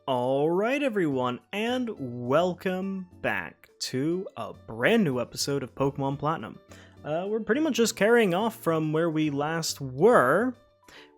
Alright everyone, and welcome back to a brand new episode of Pokemon Platinum. We're pretty much just carrying off from where we last were,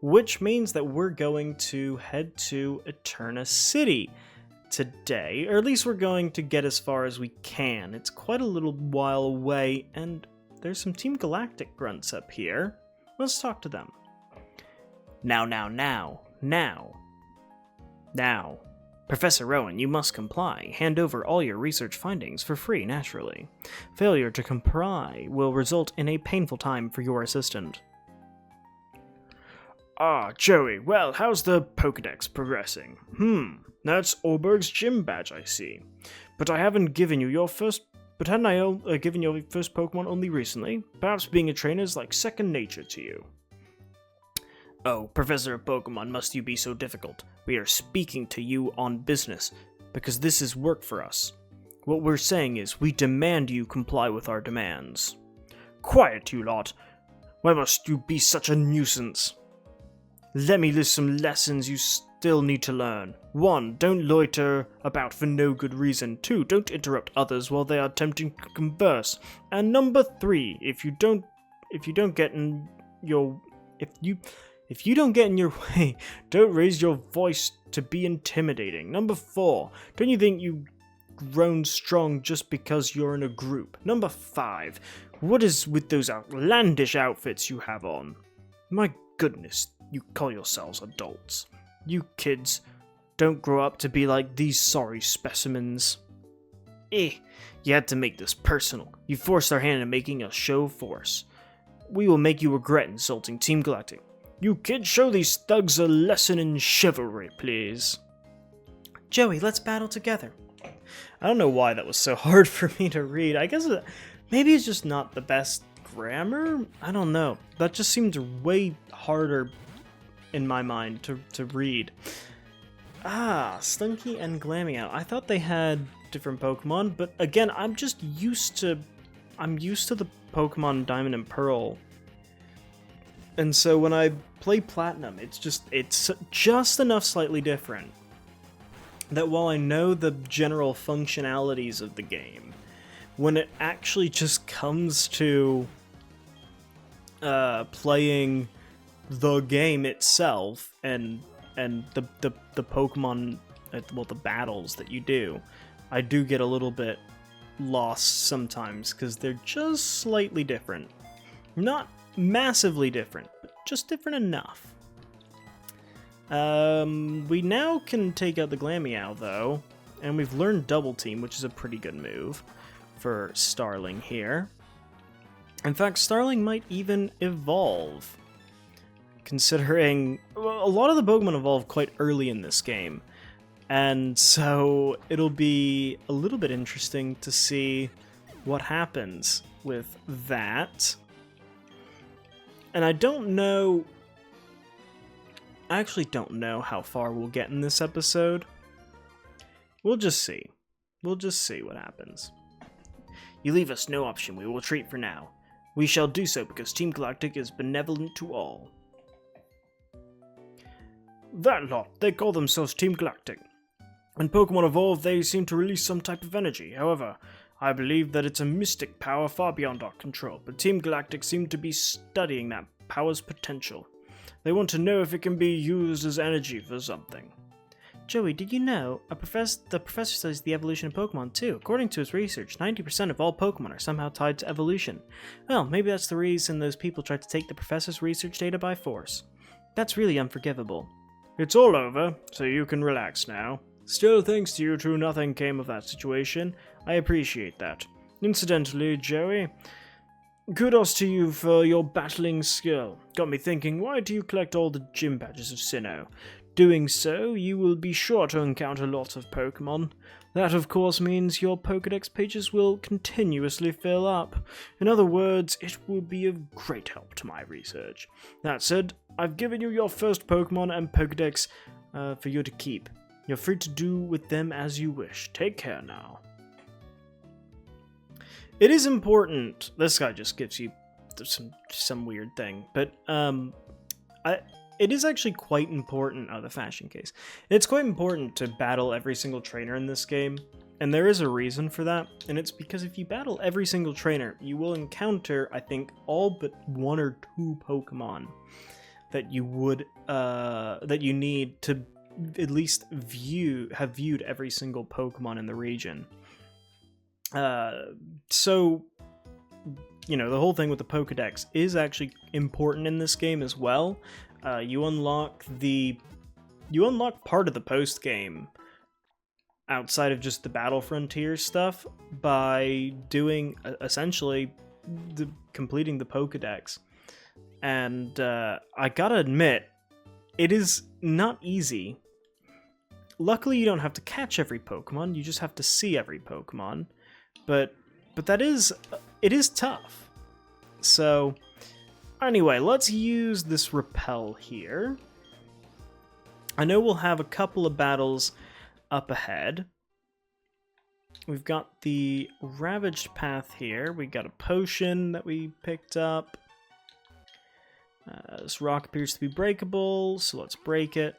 which means that we're going to head to Eterna City today, or at least we're going to get as far as we can. It's quite a little while away, and there's some Team Galactic grunts up here. Let's talk to them. Now. Professor Rowan, you must comply. Hand over all your research findings for free, naturally. Failure to comply will result in a painful time for your assistant. Ah, Joey, well, how's the Pokedex progressing? That's Orberg's gym badge, I see. But I haven't given you your first... But hadn't I given you your first Pokemon only recently? Perhaps being a trainer is like second nature to you. Oh, Professor of Pokemon, must you be so difficult? We are speaking to you on business, because this is work for us. What we're saying is, we demand you comply with our demands. Quiet, you lot. Why must you be such a nuisance? Let me list some lessons you still need to learn. 1. Don't loiter about for no good reason. 2. Don't interrupt others while they are attempting to converse. And number 3, if you don't get in your way, don't raise your voice to be intimidating. Number 4, don't you think you've grown strong just because you're in a group? Number 5, what is with those outlandish outfits you have on? My goodness, you call yourselves adults. You kids don't grow up to be like these sorry specimens. You had to make this personal. You forced our hand in making a show force. We will make you regret insulting Team Galactic. You kids, show these thugs a lesson in chivalry, please. Joey, let's battle together. I don't know why that was so hard for me to read. I guess maybe it's just not the best grammar? I don't know. That just seemed way harder in my mind to read. Slinky and Glameow. I thought they had different Pokemon, but again, I'm used to the Pokemon Diamond and Pearl. And so when I play Platinum, it's just enough slightly different that while I know the general functionalities of the game, when it actually just comes to playing the game itself and the Pokemon, the battles that you do, I do get a little bit lost sometimes because they're just slightly different. Not massively different, but just different enough. We now can take out the Glameow, though, and we've learned Double Team, which is a pretty good move for Starling here. In fact, Starling might even evolve, considering a lot of the Pokemon evolve quite early in this game, and so it'll be a little bit interesting to see what happens with that. And I actually don't know how far we'll get in this episode. We'll just see. We'll just see what happens. You leave us no option. We will retreat for now. We shall do so because Team Galactic is benevolent to all. That lot, they call themselves Team Galactic. When Pokemon evolve, they seem to release some type of energy. However, I believe that it's a mystic power far beyond our control, but Team Galactic seem to be studying that power's potential. They want to know if it can be used as energy for something. Joey, did you know the professor studies the evolution of Pokemon too? According to his research, 90% of all Pokemon are somehow tied to evolution. Well, maybe that's the reason those people tried to take the professor's research data by force. That's really unforgivable. It's all over, so you can relax now. Still, thanks to you two, nothing came of that situation. I appreciate that. Incidentally, Joey, kudos to you for your battling skill. Got me thinking, why do you collect all the gym badges of Sinnoh? Doing so, you will be sure to encounter lots of Pokemon. That, of course, means your Pokedex pages will continuously fill up. In other words, it will be of great help to my research. That said, I've given you your first Pokemon and Pokedex for you to keep. You're free to do with them as you wish. Take care now. It is important. This guy just gives you some weird thing, but it is actually quite important. Oh, the fashion case. It's quite important to battle every single trainer in this game, and there is a reason for that, and it's because if you battle every single trainer, you will encounter, I think, all but 1 or 2 Pokemon that you would, that you need to at least have viewed every single Pokemon in the region. So, you know, the whole thing with the Pokedex is actually important in this game as well. You unlock part of the post game outside of just the Battle Frontier stuff by doing essentially completing the Pokedex. And I gotta admit, it is not easy. Luckily, you don't have to catch every Pokemon; you just have to see every Pokemon. But it is tough. So anyway, let's use this repel here. I know we'll have a couple of battles up ahead. We've got the Ravaged Path here. We got a potion that we picked up. This rock appears to be breakable, so let's break it.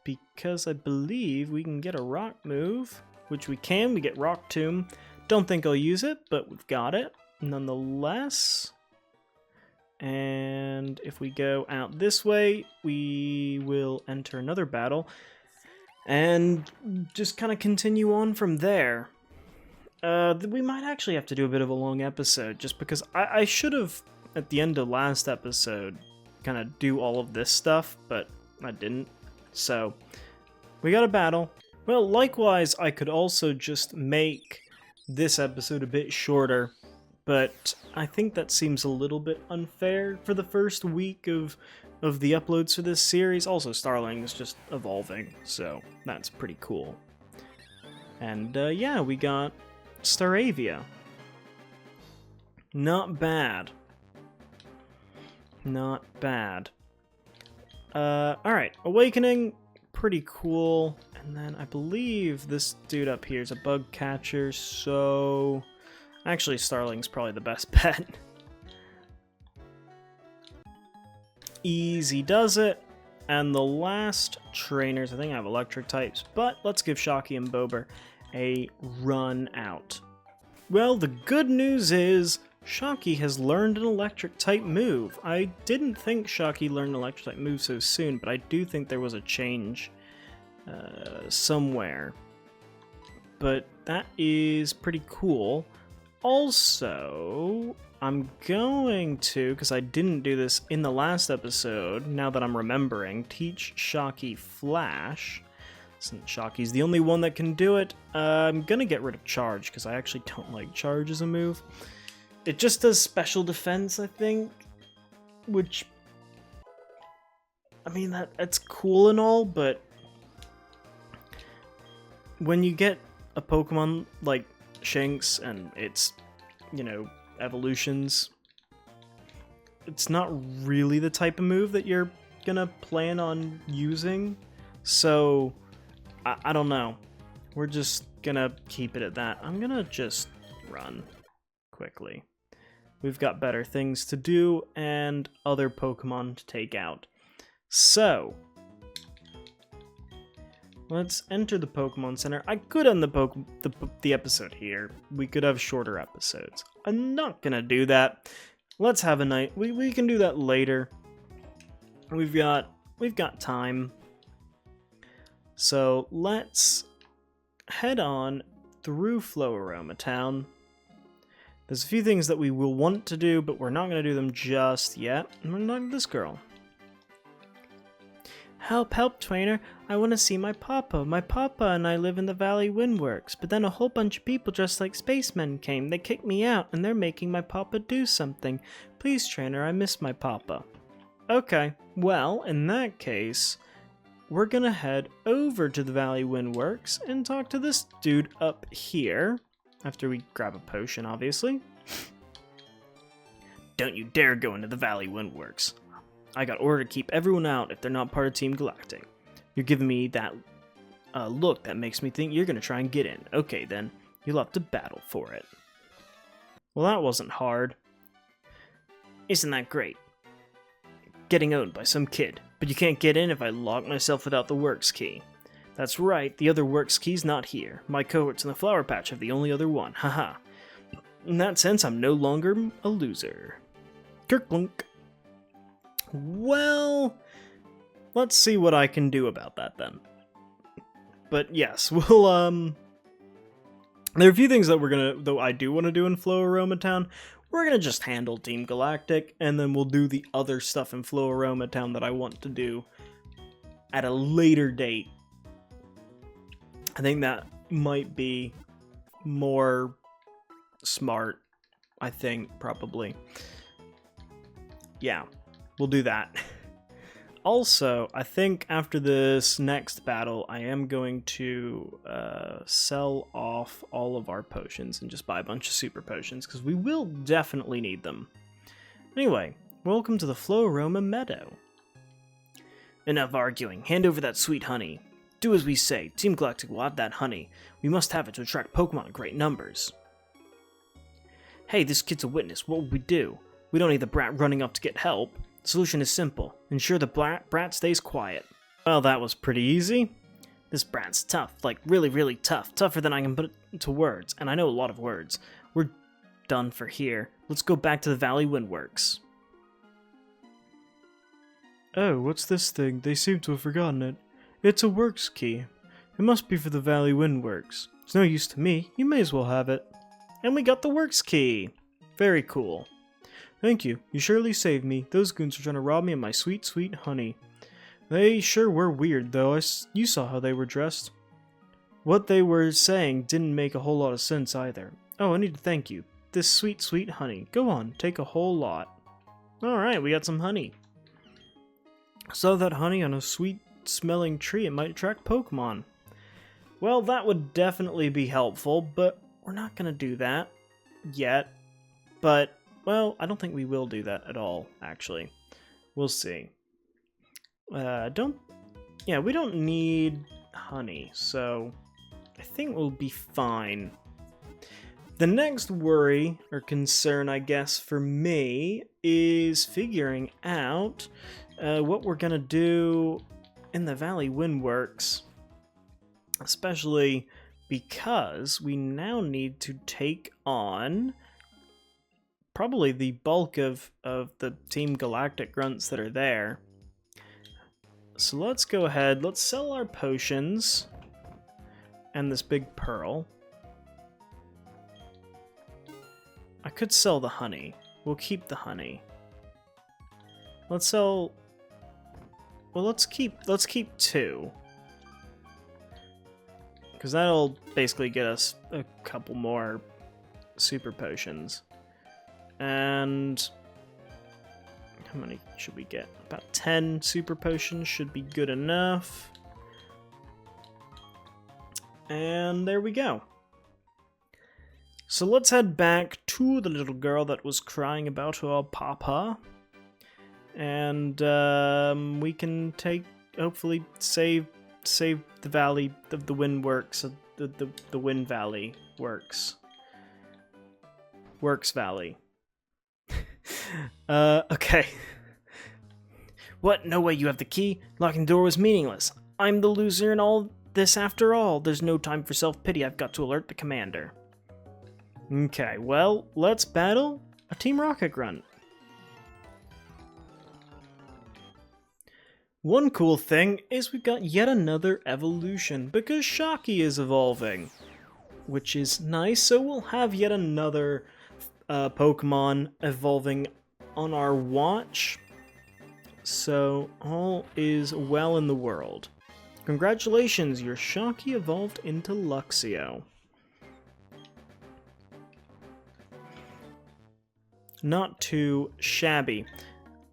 Because I believe we can get a rock move, which we can. We get Rock Tomb. Don't think I'll use it, but we've got it nonetheless. And if we go out this way, we will enter another battle and just kind of continue on from there. We might actually have to do a bit of a long episode, just because I should have, at the end of last episode, kind of do all of this stuff, but I didn't. So, we got a battle. Well, likewise, I could also just make this episode a bit shorter, but I think that seems a little bit unfair for the first week of the uploads for this series. Also, Starling is just evolving, so that's pretty cool. And yeah, we got Staravia. Not bad. Not bad. Alright, Awakening, pretty cool. And then I believe this dude up here is a bug catcher, so actually Starling's probably the best bet. Easy does it. And the last trainers, I think I have electric types, but let's give Shocky and Bober a run out. Well, the good news is Shocky has learned an electric type move. I didn't think Shocky learned an electric type move so soon, but I do think there was a change somewhere. But that is pretty cool. Also, I'm going to, because I didn't do this in the last episode, now that I'm remembering, teach Shocky Flash. Since Shocky's the only one that can do it, I'm going to get rid of Charge, because I actually don't like Charge as a move. It just does special defense, I think, which, I mean, that's cool and all, but when you get a Pokemon like Shanks and its, you know, evolutions, it's not really the type of move that you're gonna plan on using, so I don't know. We're just gonna keep it at that. I'm gonna just run quickly. We've got better things to do and other Pokemon to take out. So, let's enter the Pokemon Center. I could end the episode here. We could have shorter episodes. I'm not gonna do that. Let's have a night. We can do that later. We've got time. So let's head on through Floaroma Town. There's a few things that we will want to do, but we're not going to do them just yet. And we're not this girl. Help, help, trainer. I want to see my papa. My papa and I live in the Valley Windworks, but then a whole bunch of people dressed like spacemen came. They kicked me out, and they're making my papa do something. Please, trainer, I miss my papa. Okay, well, in that case, we're going to head over to the Valley Windworks and talk to this dude up here. After we grab a potion, obviously. Don't you dare go into the Valley Windworks. I got order to keep everyone out if they're not part of Team Galactic. You're giving me that look that makes me think you're going to try and get in. Okay, then. You'll have to battle for it. Well, that wasn't hard. Isn't that great? getting owned by some kid, but you can't get in if I lock myself without the Works key. That's right, the other Works key's not here. My cohorts in the Flower Patch have the only other one, haha. In that sense, I'm no longer a loser. Kerplunk. Well, let's see what I can do about that then. But yes, we'll, there are a few things that I do want to do in Flow Aroma Town. We're gonna just handle Team Galactic, and then we'll do the other stuff in Flow Aroma Town that I want to do at a later date. I think that might be more smart, I think, probably. Yeah, we'll do that. Also, I think after this next battle, I am going to sell off all of our potions and just buy a bunch of super potions, because we will definitely need them. Anyway, welcome to the Flow Aroma Meadow. Enough arguing. Hand over that sweet honey. Do as we say. Team Galactic will have that honey. We must have it to attract Pokemon in great numbers. Hey, this kid's a witness. What would we do? We don't need the brat running up to get help. The solution is simple. Ensure the brat stays quiet. Well, that was pretty easy. This brat's tough. Like, really, really tough. Tougher than I can put it into words. And I know a lot of words. We're done for here. Let's go back to the Valley Windworks. Oh, what's this thing? They seem to have forgotten it. It's a Works key. It must be for the Valley Windworks. It's no use to me. You may as well have it. And we got the Works key. Very cool. Thank you. You surely saved me. Those goons were trying to rob me of my sweet, sweet honey. They sure were weird, though. You saw how they were dressed. What they were saying didn't make a whole lot of sense either. Oh, I need to thank you. This sweet, sweet honey. Go on, take a whole lot. Alright, we got some honey. Saw that honey on a sweet-smelling tree. It might attract Pokemon. Well, that would definitely be helpful, but we're not going to do that yet. But, well, I don't think we will do that at all, actually. We'll see. We don't need honey, so I think we'll be fine. The next worry, or concern, I guess, for me, is figuring out what we're going to do in the Valley Windworks. Especially because we now need to take on probably the bulk of the Team Galactic grunts that are there. So let's go ahead, let's sell our potions and this big pearl. I could sell the honey. We'll keep the honey. Let's sell... Well, let's keep 2. Because that'll basically get us a couple more super potions. And how many should we get? About 10 super potions should be good enough. And there we go. So let's head back to the little girl that was crying about her papa. And we can hopefully save the valley of the Windworks, the Wind Valley Works Valley. Okay. What? No way you have the key? Locking the door was meaningless. I'm the loser in all this after all. There's no time for self-pity. I've got to alert the commander. Okay, well, let's battle a Team Rocket Grunt. One cool thing is we've got yet another evolution, because Shocky is evolving, which is nice, so we'll have yet another Pokemon evolving on our watch, so all is well in the world. Congratulations, your Shocky evolved into Luxio. Not too shabby.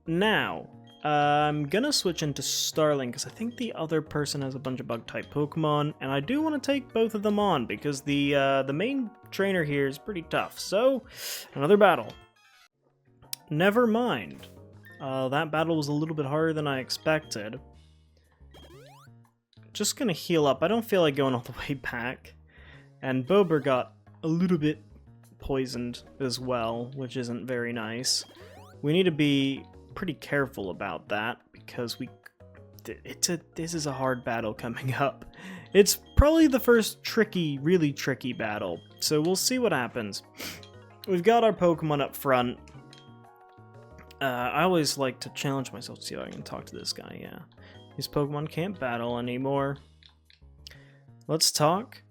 Now, I'm gonna switch into Starling because I think the other person has a bunch of bug-type Pokemon, and I do want to take both of them on because the main trainer here is pretty tough. So, another battle. Never mind. That battle was a little bit harder than I expected. Just gonna heal up. I don't feel like going all the way back. And Bober got a little bit poisoned as well, which isn't very nice. We need to be pretty careful about that because this is a hard battle coming up. It's probably the first really tricky battle, so we'll see what happens. We've got our Pokemon up front. I always like to challenge myself to see if I can talk to this guy, yeah. These Pokemon can't battle anymore. Let's talk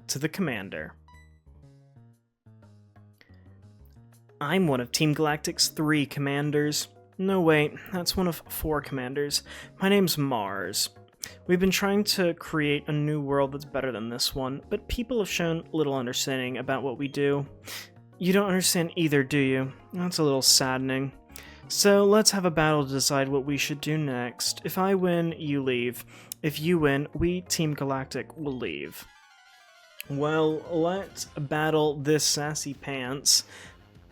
to the commander. I'm one of Team Galactic's 3 commanders. No, wait, that's one of 4 commanders. My name's Mars. We've been trying to create a new world that's better than this one, but people have shown little understanding about what we do. You don't understand either, do you? That's a little saddening. So let's have a battle to decide what we should do next. If I win, you leave. If you win, we, Team Galactic, will leave. Well, let's battle this sassy pants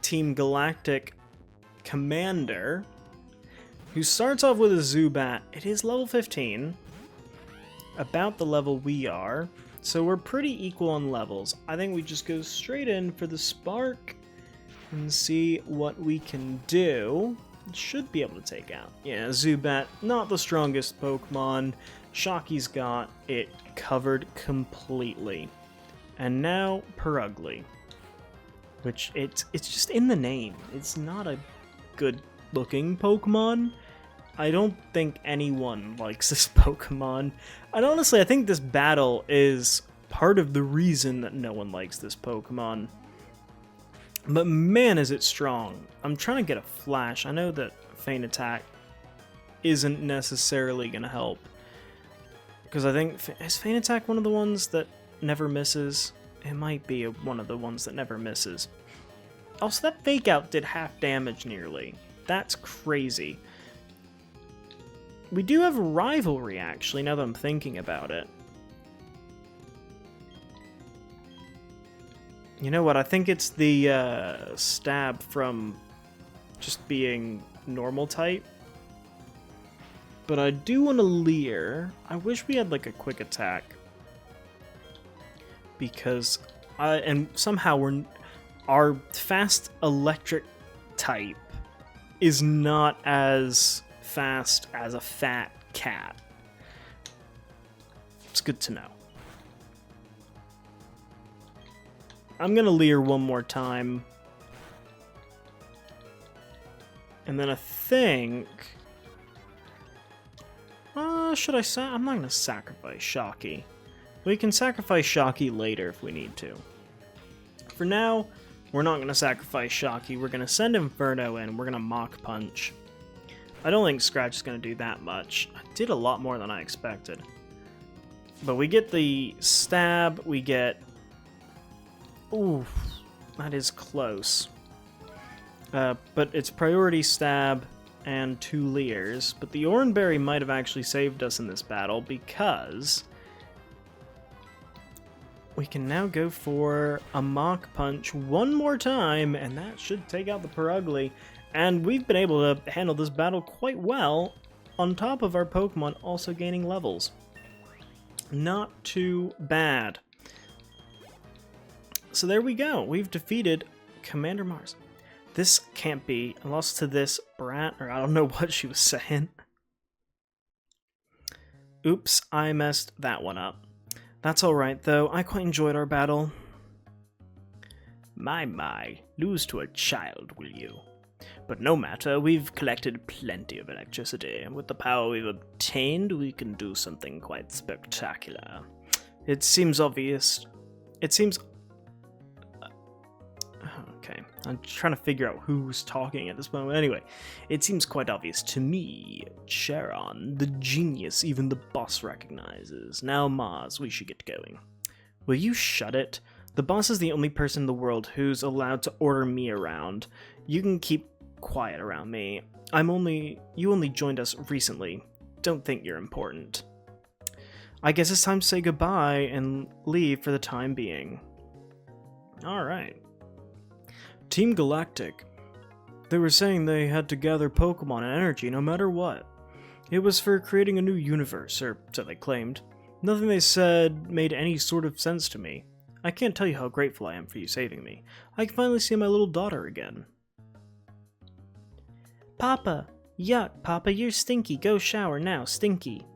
Team Galactic commander, who starts off with a Zubat. It is level 15, about the level we are, so we're pretty equal on levels. I think we just go straight in for the Spark and see what we can do. Should be able to take out. Yeah, Zubat, not the strongest Pokemon. Shocky's got it covered completely. And now Purugly, which it's just in the name. It's not a good looking Pokemon. I don't think anyone likes this Pokemon. And honestly, I think this battle is part of the reason that no one likes this Pokemon. But man, is it strong. I'm trying to get a Flash. I know that Feint Attack isn't necessarily going to help. Because I think, is Feint Attack one of the ones that never misses? It might be one of the ones that never misses. Also, that Fake Out did half damage nearly. That's crazy. We do have Rivalry, actually, now that I'm thinking about it. You know what, I think it's the stab from just being normal type. But I do want to Leer. I wish we had like a quick attack. Because, and somehow our fast electric type is not as fast as a fat cat. It's good to know. I'm gonna Leer one more time. And then I think... should I I'm not gonna sacrifice Shocky. We can sacrifice Shocky later if we need to. For now, we're not gonna sacrifice Shocky. We're gonna send Inferno in. We're gonna Mach Punch. I don't think Scratch is gonna do that much. I did a lot more than I expected. But we get the stab, we get... Ooh, that is close. But it's priority stab and 2 Leers. But the Oranberry might have actually saved us in this battle because we can now go for a Mach Punch one more time, and that should take out the Purugly. And we've been able to handle this battle quite well, on top of our Pokemon also gaining levels. Not too bad. So there we go. We've defeated Commander Mars. This can't be. I lost to this brat, or I don't know what she was saying. Oops, I messed that one up. That's alright, though. I quite enjoyed our battle. My, lose to a child, will you? But no matter, we've collected plenty of electricity, and with the power we've obtained, we can do something quite spectacular. It seems obvious. It seems... Okay, I'm trying to figure out who's talking at this moment. Anyway, it seems quite obvious to me, Charon, the genius even the boss recognizes. Now, Mars, we should get going. Will you shut it? The boss is the only person in the world who's allowed to order me around. You can keep quiet around me. You only joined us recently. Don't think you're important. I guess it's time to say goodbye and leave for the time being. Alright. Team Galactic. They were saying they had to gather Pokemon and energy no matter what. It was for creating a new universe, or so they claimed. Nothing they said made any sort of sense to me. I can't tell you how grateful I am for you saving me. I can finally see my little daughter again. Papa! Yuck, Papa, you're stinky. Go shower now, stinky.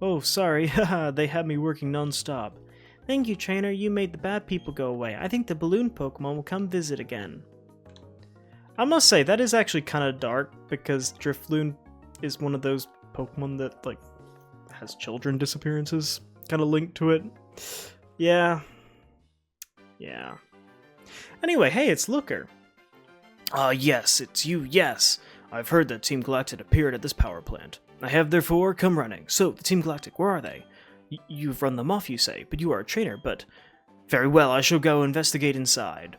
Oh, sorry, haha, they had me working non-stop. Thank you, trainer, you made the bad people go away. I think the balloon Pokemon will come visit again. I must say, that is actually kind of dark, because Drifloon is one of those Pokemon that, like, has children disappearances kind of linked to it. Yeah. Yeah. Anyway, hey, it's Looker. Ah, yes, it's you, yes. I've heard that Team Galactic appeared at this power plant. I have therefore come running. So, the Team Galactic, where are they? You've run them off, you say, but you are a trainer, but... Very well, I shall go investigate inside.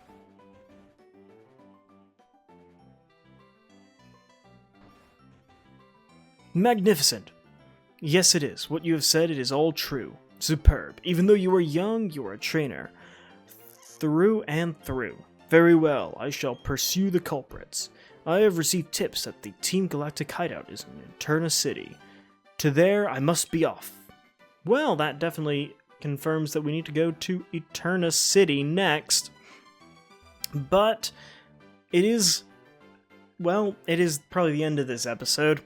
Magnificent! Yes, it is. What you have said, it is all true. Superb. Even though you are young, you are a trainer. Through and through. Very well, I shall pursue the culprits. I have received tips that the Team Galactic hideout is in Eterna City. To there, I must be off. Well, that definitely confirms that we need to go to Eterna City next. But it is, well, it is probably the end of this episode.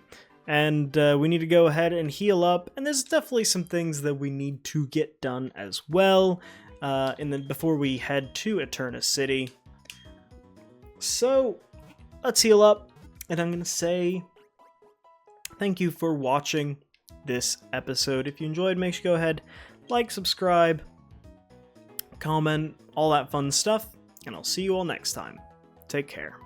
And we need to go ahead and heal up. And there's definitely some things that we need to get done as well. Before we head to Eterna City. So, let's heal up. And I'm going to say thank you for watching this episode. If you enjoyed, make sure you go ahead, like, subscribe, comment, all that fun stuff. And I'll see you all next time. Take care.